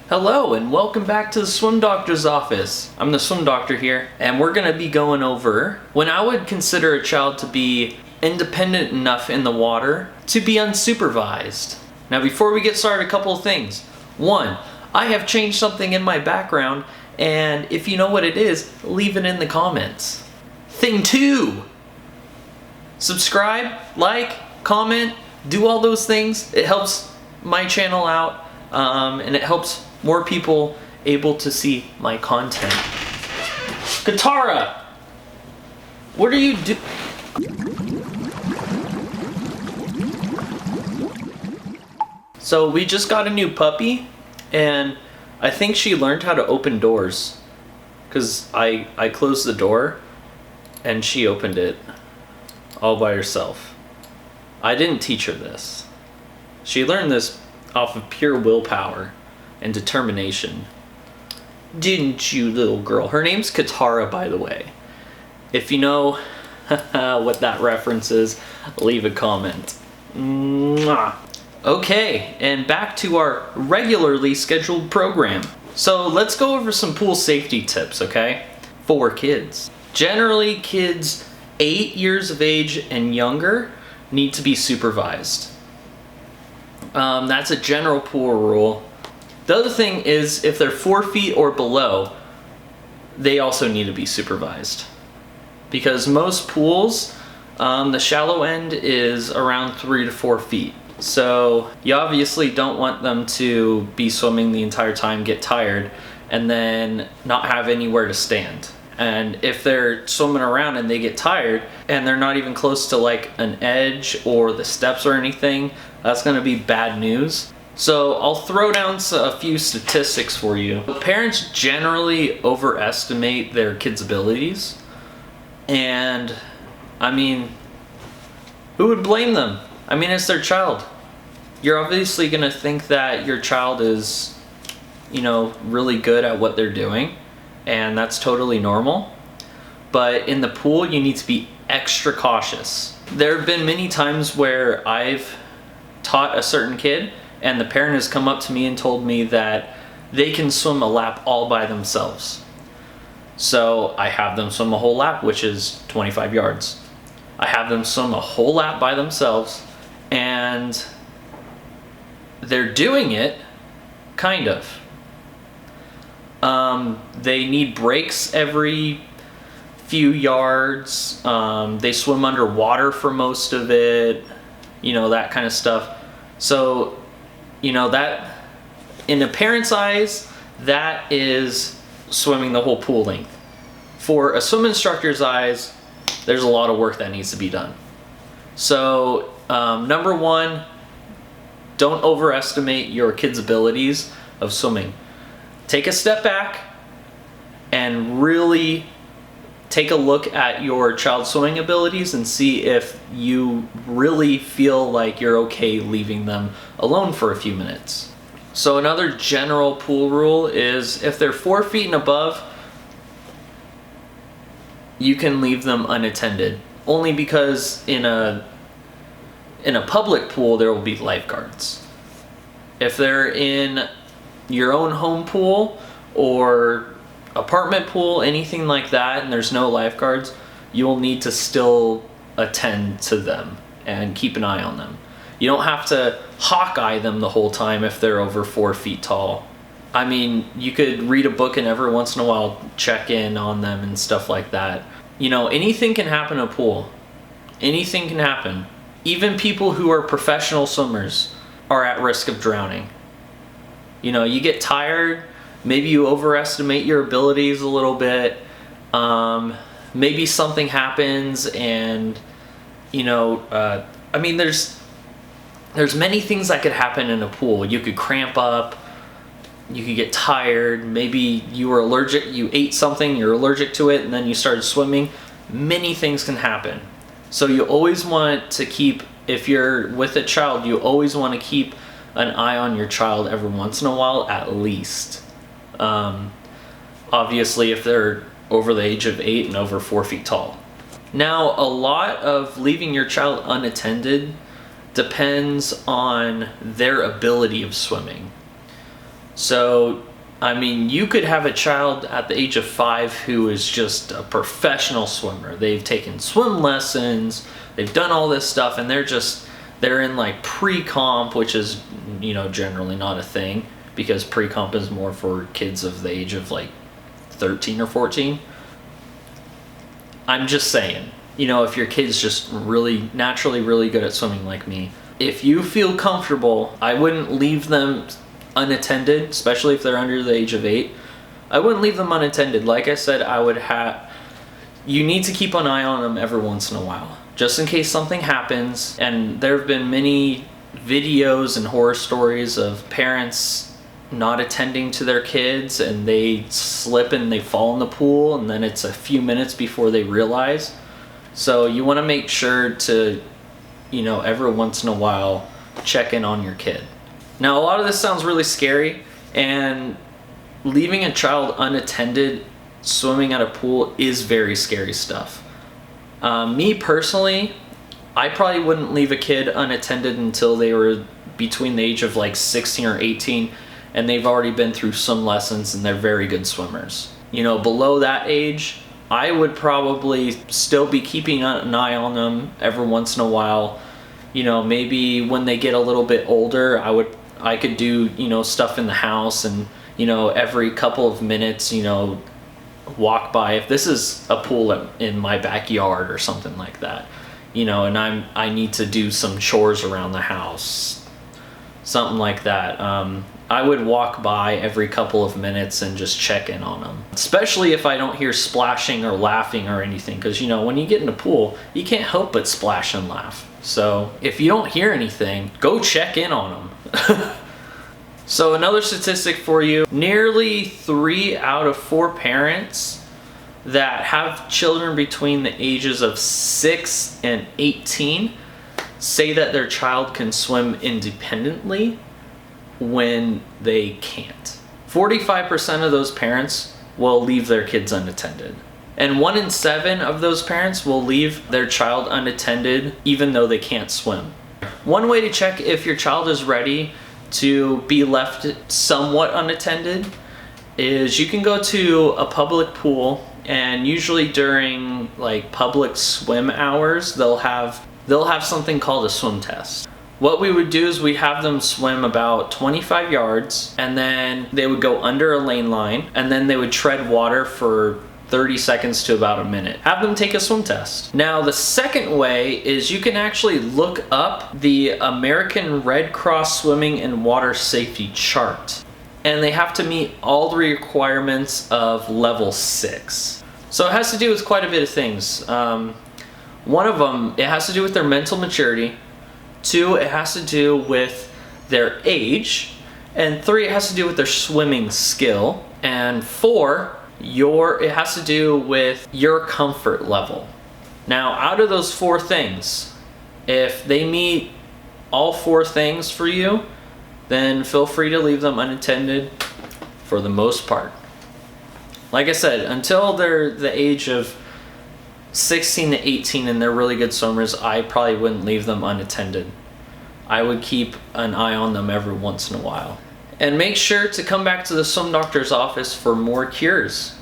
Hello and welcome back to the Swim Doctor's office. I'm the Swim Doctor here, and we're going to be going over when I would consider a child to be independent enough in the water to be unsupervised. Now before we get started, a couple of things. One, I have changed something in my background, and if you know what it is, leave it in the comments. Thing two, subscribe, like, comment, do all those things. It helps my channel out, and it helps more people able to see my content. Katara, what are you doing? So we just got a new puppy, and I think she learned how to open doors, because I closed the door and she opened it all by herself. I didn't teach her this. She learned this off of pure willpower and determination. Didn't you, little girl? Her name's Katara, by the way. If you know what that reference is, leave a comment. Mwah. Okay, and back to our regularly scheduled program. So let's go over some pool safety tips, okay? For kids. Generally, kids 8 years of age and younger need to be supervised. That's a general pool rule. The other thing is, if they're 4 feet or below, they also need to be supervised. Because most pools, the shallow end is around 3 to 4 feet. So you obviously don't want them to be swimming the entire time, get tired, and then not have anywhere to stand. And if they're swimming around and they get tired and they're not even close to like an edge or the steps or anything, that's going to be bad news. So I'll throw down a few statistics for you. Parents generally overestimate their kids' abilities. And I mean, who would blame them? I mean, it's their child. You're obviously going to think that your child is, really good at what they're doing. And that's totally normal. But in the pool, you need to be extra cautious. There have been many times where I've taught a certain kid and the parent has come up to me and told me that they can swim a lap all by themselves. So I have them swim a whole lap, which is 25 yards. I have them swim a whole lap by themselves, and they're doing it, kind of. They need breaks every few yards. They swim underwater for most of it, that kind of stuff. So, that in a parent's eyes, that is swimming the whole pool length. For a swim instructor's eyes, there's a lot of work that needs to be done. So, number one, don't overestimate your kids' abilities of swimming. Take a step back and really take a look at your child's swimming abilities and see if you really feel like you're okay leaving them alone for a few minutes. So another general pool rule is if they're 4 feet and above, you can leave them unattended. Only because in a public pool there will be lifeguards. If they're in your own home pool or apartment pool, anything like that, and there's no lifeguards, you'll need to still attend to them and keep an eye on them. You don't have to hawk-eye them the whole time if they're over 4 feet tall. I mean, you could read a book and every once in a while check in on them and stuff like that. Anything can happen in a pool. Anything can happen. Even people who are professional swimmers are at risk of drowning. You get tired, maybe you overestimate your abilities a little bit, maybe something happens and, there's many things that could happen in a pool. You could cramp up, you could get tired, maybe you ate something, you're allergic to it, and then you started swimming. Many things can happen. So you always want to keep, if you're with a child, you always want to keep an eye on your child every once in a while at least. Obviously if they're over the age of 8 and over 4 feet tall. Now, a lot of leaving your child unattended depends on their ability of swimming. So, I mean, you could have a child at the age of 5 who is just a professional swimmer. They've taken swim lessons, they've done all this stuff, and they're in like pre-comp, which is, you know, generally not a thing, because pre-comp is more for kids of the age of like 13 or 14. I'm just saying, you know, if your kid's just really naturally really good at swimming like me, if you feel comfortable, I wouldn't leave them unattended, especially if they're under the age of 8. I wouldn't leave them unattended. Like I said, you need to keep an eye on them every once in a while, just in case something happens. And there have been many videos and horror stories of parents not attending to their kids, and they slip and they fall in the pool, and then it's a few minutes before they realize. So you want to make sure to, you know, every once in a while check in on your kid. Now, a lot of this sounds really scary, and leaving a child unattended swimming at a pool is very scary stuff. Me personally, I probably wouldn't leave a kid unattended until they were between the age of like 16 or 18, and they've already been through some lessons and they're very good swimmers. You know, below that age, I would probably still be keeping an eye on them every once in a while. You know, maybe when they get a little bit older, I could do, you know, stuff in the house, and, you know, every couple of minutes, you know, walk by. If this is a pool in my backyard or something like that, you know, and I need to do some chores around the house, something like that, I would walk by every couple of minutes and just check in on them. Especially if I don't hear splashing or laughing or anything, because, you know, when you get in a pool, you can't help but splash and laugh. So if you don't hear anything, go check in on them. So another statistic for you, nearly 3 out of 4 parents that have children between the ages of 6 and 18 say that their child can swim independently when they can't. 45% of those parents will leave their kids unattended. And 1 in 7 of those parents will leave their child unattended even though they can't swim. One way to check if your child is ready to be left somewhat unattended is you can go to a public pool, and usually during like public swim hours, they'll have something called a swim test. What we would do is we have them swim about 25 yards, and then they would go under a lane line, and then they would tread water for 30 seconds to about a minute. Have them take a swim test. Now, the second way is you can actually look up the American Red Cross Swimming and Water Safety Chart, and they have to meet all the requirements of level 6. So it has to do with quite a bit of things. One of them, it has to do with their mental maturity. 2, it has to do with their age. And 3, it has to do with their swimming skill. And 4, it has to do with your comfort level. Now, out of those 4 things, if they meet all 4 things for you, then feel free to leave them unattended for the most part. Like I said, until they're the age of 16 to 18 and they're really good swimmers, I probably wouldn't leave them unattended. I would keep an eye on them every once in a while. And make sure to come back to the swim doctor's office for more cures.